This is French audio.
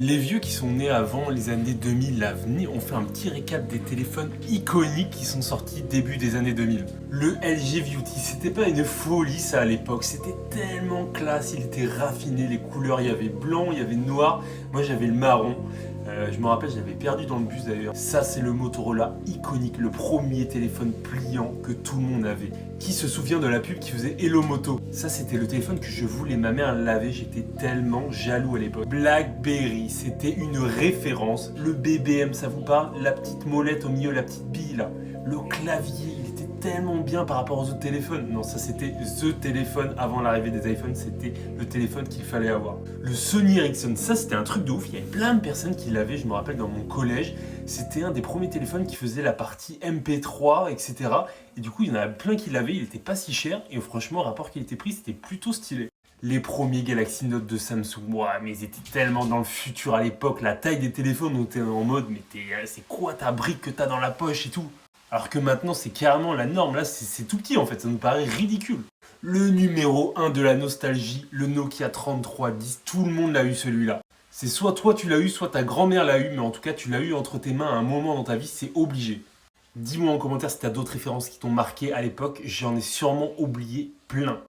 Les vieux qui sont nés avant les années 2000, là, venez, on fait un petit récap des téléphones iconiques qui sont sortis début des années 2000. Le LG Beauty, c'était pas une folie ça à l'époque, c'était tellement classe, il était raffiné, les couleurs, il y avait blanc, il y avait noir, moi j'avais le marron. Je me rappelle, je l'avais perdu dans le bus d'ailleurs. Ça, c'est le Motorola iconique, le premier téléphone pliant que tout le monde avait. Qui se souvient de la pub qui faisait Hello Moto? Ça, c'était le téléphone que je voulais. Ma mère l'avait, j'étais tellement jaloux à l'époque. BlackBerry, c'était une référence. Le BBM, ça vous parle? La petite molette au milieu, la petite bille là. Le clavier, il était tellement bien par rapport aux autres téléphones. Non, ça c'était THE téléphone avant l'arrivée des iPhones, c'était le téléphone qu'il fallait avoir. Le Sony Ericsson, ça c'était un truc de ouf, il y avait plein de personnes qui l'avaient, je me rappelle dans mon collège, c'était un des premiers téléphones qui faisait la partie MP3, etc. Et du coup, il y en a plein qui l'avaient, il était pas si cher, et franchement, rapport qualité-prix, c'était plutôt stylé. Les premiers Galaxy Note de Samsung, ouah, mais ils étaient tellement dans le futur à l'époque, la taille des téléphones, on était en mode, mais c'est quoi ta brique que t'as dans la poche et tout? Alors que maintenant, c'est carrément la norme. Là, c'est tout petit en fait. Ça nous paraît ridicule. Le numéro 1 de la nostalgie, le Nokia 3310. Tout le monde l'a eu celui-là. C'est soit toi tu l'as eu, soit ta grand-mère l'a eu. Mais en tout cas, tu l'as eu entre tes mains à un moment dans ta vie. C'est obligé. Dis-moi en commentaire si tu as d'autres références qui t'ont marqué à l'époque. J'en ai sûrement oublié plein.